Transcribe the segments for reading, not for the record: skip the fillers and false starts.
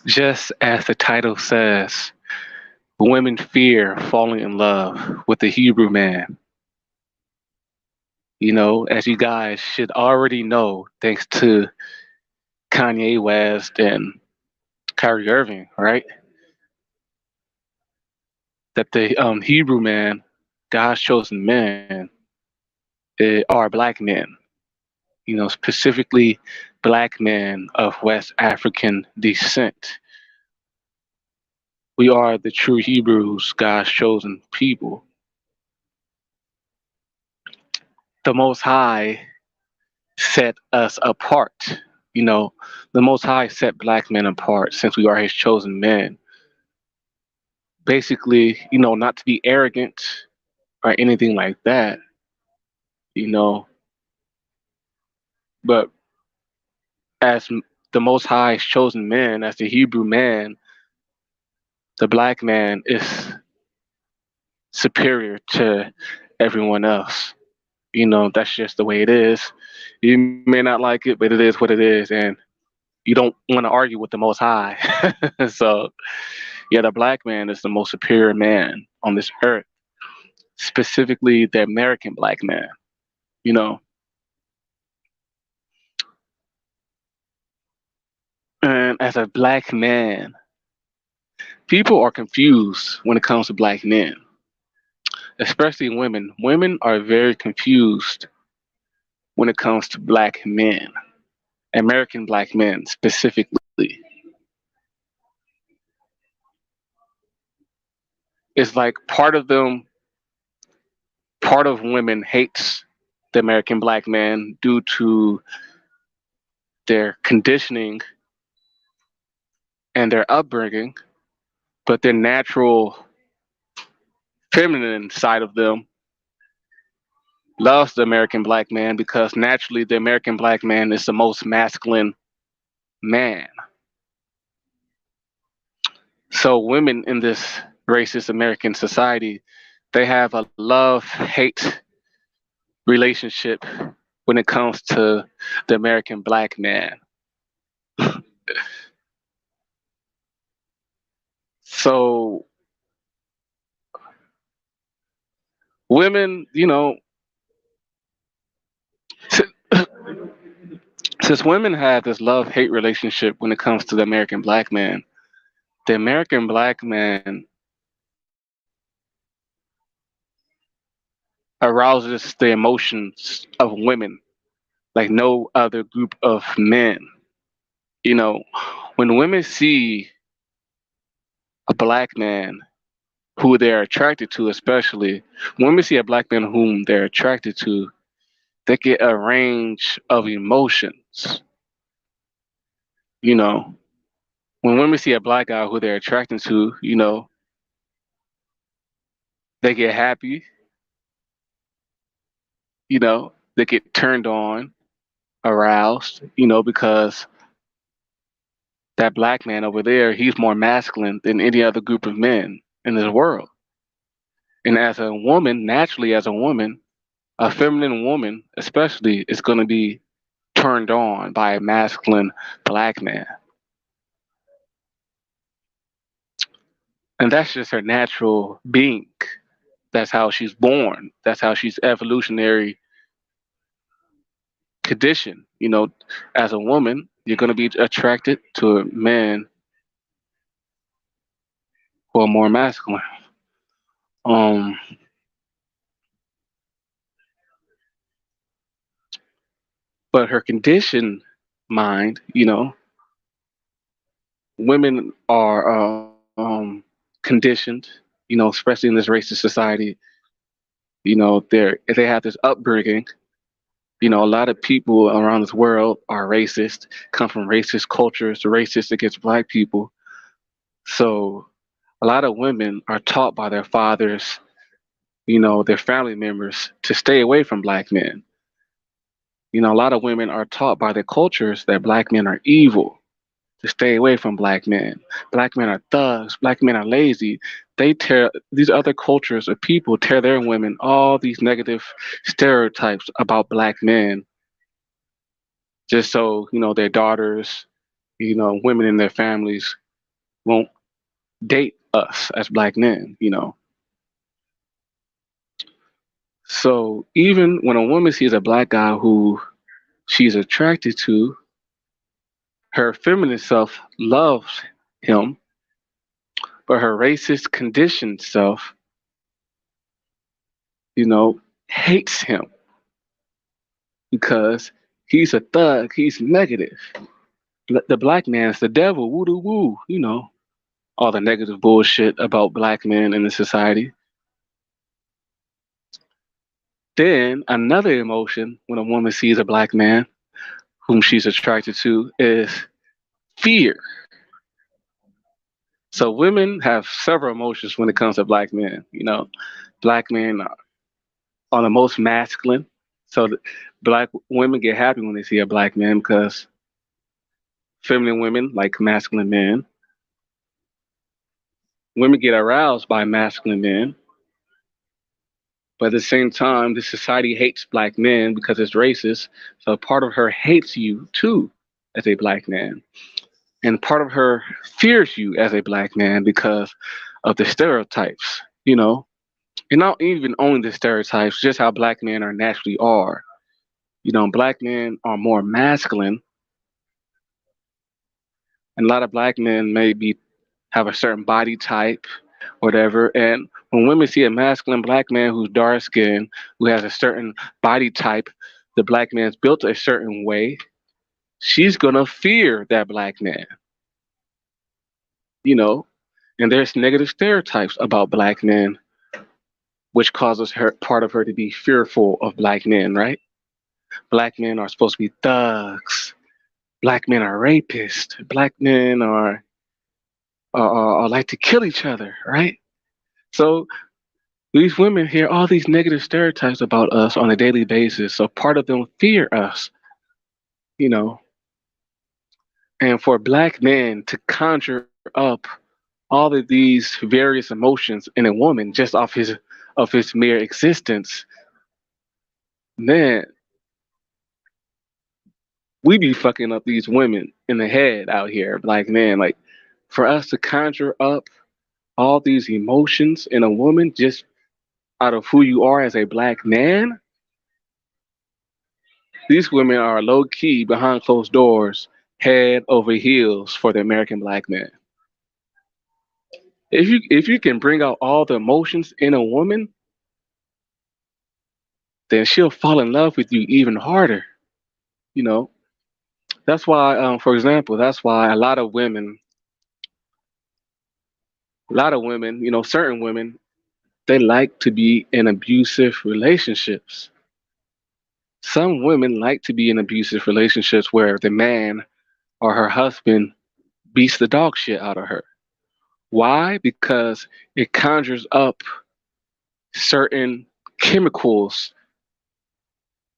Just as the title says, women fear falling in love with the Hebrew man. As you guys should already know, thanks to Kanye West and Kyrie Irving, right? That the Hebrew man, God's chosen men, are black men. Specifically black men of West African descent. We are the true Hebrews, God's chosen people. The Most High set us apart. You know, the Most High set black men apart since we are His chosen men. Basically, not to be arrogant or anything like that, you know, but as the Most High's chosen men, as the Hebrew man, the black man is superior to everyone else. That's just the way it is. You may not like it, but it is what it is, and you don't want to argue with the Most High. So, yeah, the black man is the most superior man on this earth, specifically the American black man. You know, and as a black man, people are confused when it comes to black men, especially women. Women are very confused when it comes to black men, American black men specifically. It's like part of women hates the American black man due to their conditioning and their upbringing, but their natural feminine side of them loves the American black man because naturally the American black man is the most masculine man. So women in this racist American society, they have a love-hate relationship when it comes to the American black man. So women, since women have this love-hate relationship when it comes to the American black man, the American black man arouses the emotions of women like no other group of men. You know, when women see a black man who they're attracted to, especially when women see a black man whom they're attracted to, they get a range of emotions. You know, when women see a black guy who they're attracted to, they get happy, they get turned on, aroused, because that black man over there, he's more masculine than any other group of men in this world. And as a woman, naturally, as a woman, a feminine woman, especially, is going to be turned on by a masculine black man. And that's just her natural being. That's how she's born. That's how she's evolutionary conditioned. As a woman, you're going to be attracted to men who are more masculine. Um, but her conditioned mind, women are conditioned, especially in this racist society. They have this upbringing. A lot of people around this world are racist, come from racist cultures, racist against black people. So a lot of women are taught by their fathers, their family members to stay away from black men. A lot of women are taught by their cultures that black men are evil, to stay away from black men. Black men are thugs. Black men are lazy. They tear these other cultures of people tear their women all these negative stereotypes about black men, just so their daughters, women in their families. won't date us as black men, you know. So even when a woman sees a black guy who she's attracted to, her feminine self loves him, but her racist conditioned self, you know, hates him because he's a thug, he's negative. The black man's the devil, woo doo woo, you know, all the negative bullshit about black men in the society. Then another emotion when a woman sees a black man whom she's attracted to is fear. So women have several emotions when it comes to black men. You know, black men are the most masculine. So black women get happy when they see a black man because feminine women like masculine men. Women get aroused by masculine men. But at the same time, the society hates black men because it's racist. So part of her hates you too as a black man. And part of her fears you as a black man because of the stereotypes, you know. And not even only the stereotypes, just how black men are naturally are. You know, black men are more masculine, and a lot of black men maybe have a certain body type, whatever. And when women see a masculine black man who's dark skinned, who has a certain body type, the black man's built a certain way, she's gonna fear that black man, you know. And there's negative stereotypes about black men, which causes her part of her to be fearful of black men, right? Black men are supposed to be thugs. Black men are rapists. Black men are like to kill each other, right? So these women hear all these negative stereotypes about us on a daily basis. So part of them fear us, you know. And for black men to conjure up all of these various emotions in a woman just off his mere existence, man, we be fucking up these women in the head out here. Like, man, like for us to conjure up all these emotions in a woman just out of who you are as a black man, these women are low key behind closed doors, head over heels for the American black man. If you can bring out all the emotions in a woman, then she'll fall in love with you even harder. You know, that's why, for example, that's why a lot of women, you know, certain women, they like to be in abusive relationships. Some women like to be in abusive relationships where the man or her husband beats the dog shit out of her. Why? Because it conjures up certain chemicals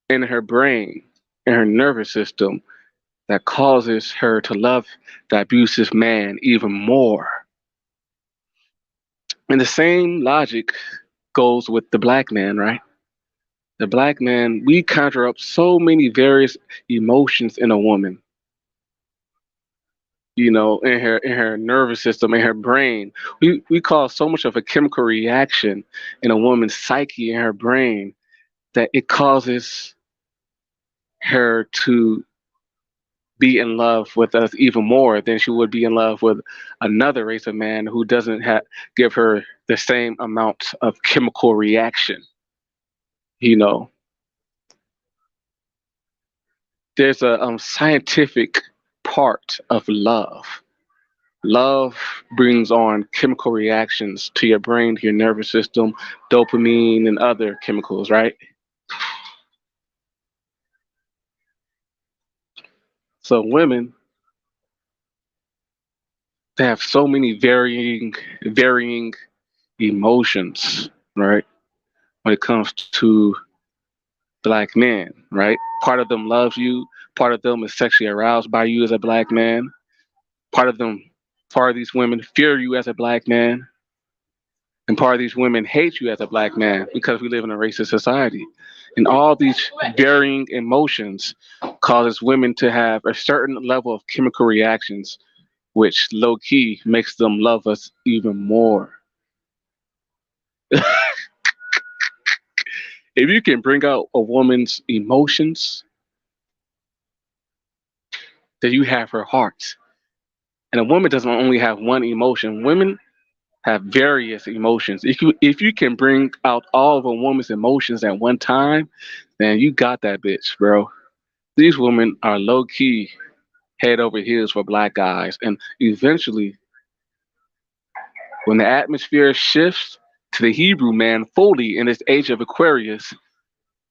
in her brain, in her nervous system, that causes her to love the abusive man even more. And the same logic goes with the black man, right? The black man, we conjure up so many various emotions in a woman, you know, in her nervous system, in her brain. We cause so much of a chemical reaction in a woman's psyche in her brain that it causes her to be in love with us even more than she would be in love with another race of man who doesn't give her the same amount of chemical reaction. You know, there's a scientific part of love. Love brings on chemical reactions to your brain, to your nervous system, dopamine and other chemicals, right? So women, they have so many varying emotions, right? When it comes to black men, right? Part of them loves you, part of them is sexually aroused by you as a black man, part of them, part of these women fear you as a black man, and part of these women hate you as a black man because we live in a racist society. And all these varying emotions causes women to have a certain level of chemical reactions which low key makes them love us even more. If you can bring out a woman's emotions, then you have her heart. And a woman doesn't only have one emotion. Women have various emotions. If you can bring out all of a woman's emotions at one time, then you got that bitch, bro. These women are low key head over heels for black guys, and eventually, when the atmosphere shifts to the Hebrew man fully in this age of Aquarius,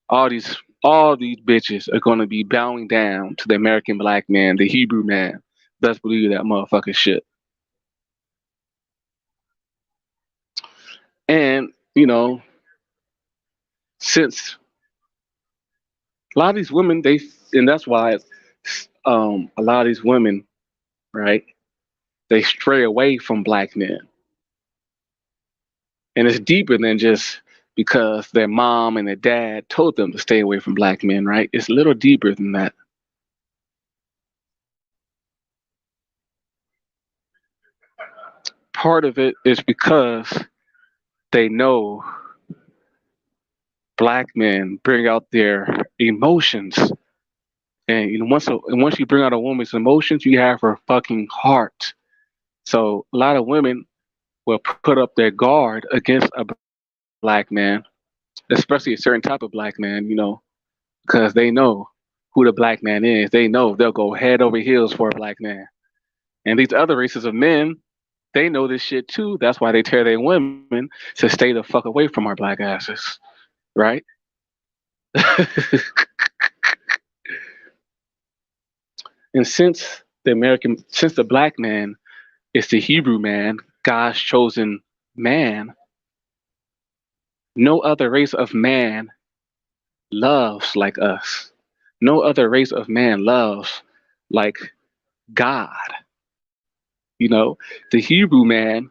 all these bitches are gonna be bowing down to the American black man, the Hebrew man. Best believe that motherfucking shit. And since a lot of these women, and that's why a lot of these women, right, they stray away from black men, and it's deeper than just because their mom and their dad told them to stay away from black men, right? It's a little deeper than that. Part of it is because they know black men bring out their emotions. And once you bring out a woman's emotions, you have her fucking heart. So a lot of women will put up their guard against a black man, especially a certain type of black man, because they know who the black man is. They know they'll go head over heels for a black man. And these other races of men, they know this shit too. That's why they tell their women to stay the fuck away from our black asses, right? And since the black man is the Hebrew man, God's chosen man, no other race of man loves like us. No other race of man loves like God. The Hebrew man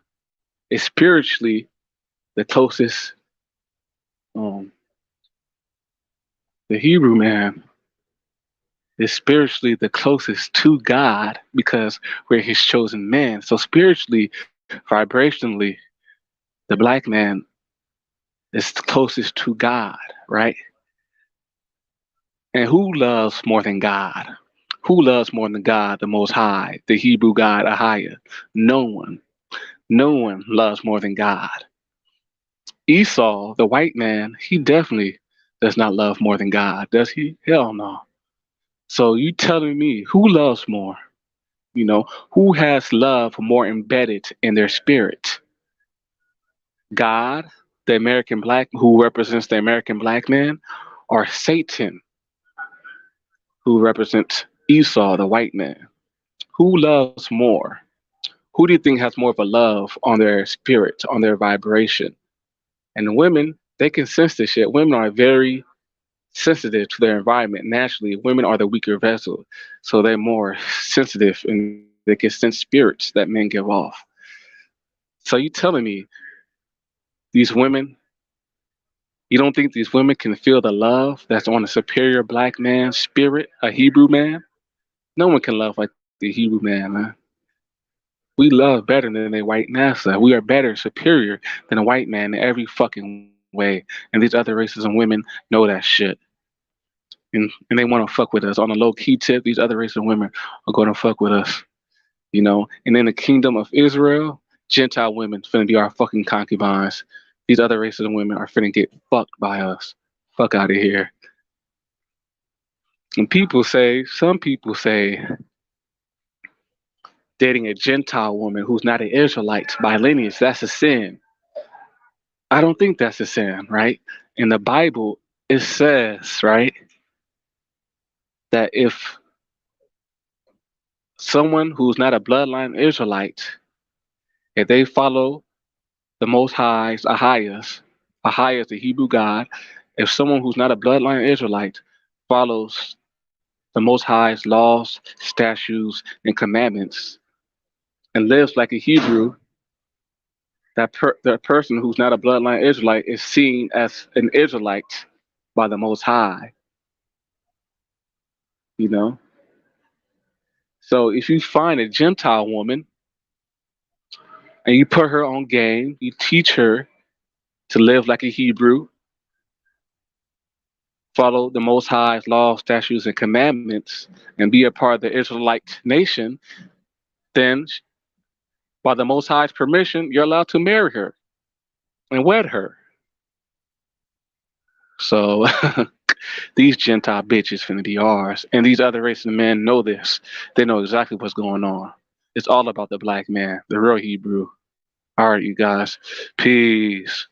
is spiritually the closest. Um, the Hebrew man is spiritually the closest to God because we're His chosen man. So spiritually, vibrationally, the black man is closest to God, right? And who loves more than God? Who loves more than God, the Most High, the Hebrew God, Ahia? No one. No one loves more than God. Esau, the white man, he definitely does not love more than God, does he? Hell no. So you telling me who loves more? Who has love more embedded in their spirit? God, the American black, who represents the American black man, or Satan, who represents Esau, the white man? Who loves more? Who do you think has more of a love on their spirit, on their vibration? And women, they can sense this shit. Women are very sensitive to their environment. Naturally, women are the weaker vessel, so they're more sensitive and they can sense spirits that men give off. So you telling me these women, you don't think these women can feel the love that's on a superior black man's spirit, a Hebrew man? No one can love like the Hebrew man, man. We love better than a white Massa. We are better, superior than a white man in every fucking way. And these other races and women know that shit. And they want to fuck with us. On a low key tip, these other races and women are going to fuck with us. And in the kingdom of Israel, Gentile women finna be our fucking concubines. These other races and women are finna get fucked by us. Fuck out of here. And some people say, dating a Gentile woman who's not an Israelite by lineage, that's a sin. I don't think that's a sin, right? In the Bible, it says, right, that if someone who's not a bloodline Israelite, if they follow the Most High's Ahia is the Hebrew God, if someone who's not a bloodline Israelite follows the Most High's laws, statutes, and commandments and lives like a Hebrew, that person who's not a bloodline Israelite is seen as an Israelite by the Most High. You know, So if you find a Gentile woman and you put her on game, you teach her to live like a Hebrew, follow the Most High's laws, statutes, and commandments, and be a part of the Israelite nation, then by the Most High's permission, you're allowed to marry her and wed her. So these Gentile bitches finna be ours. And these other races of men know this. They know exactly what's going on. It's all about the black man, the real Hebrew. All right, you guys. Peace.